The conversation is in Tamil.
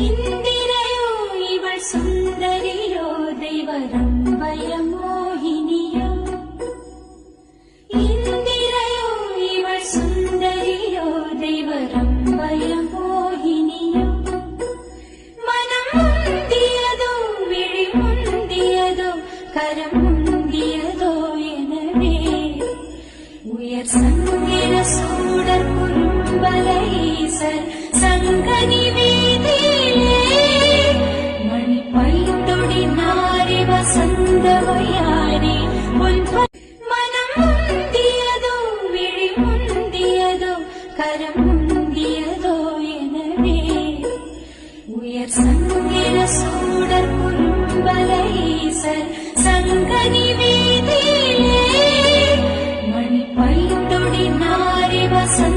இந்திரையோ இவள் சுந்தரியோ தெய்வரம்பய மோகினியோ. இந்திரையோ இவள் சுந்தரியோ தெய்வரம்பய மோகினியோ. மனம் முந்தியதோ விழி முந்தியதோ கரம் முந்தியதோ எனவே உயர் சங்கிர சூடர் குறும்பலை ஈசர் சங்கனி வீதியிலே மணி பைந்தொடி நாரி வசந்த வயாரி மனம் முந்தியதோ விழி முந்தியதோ கரம் முந்தியதோ எனவே உயர் சங்கிர சூடர் குறும்பலை ஈசர் சங்கனி வீதியிலே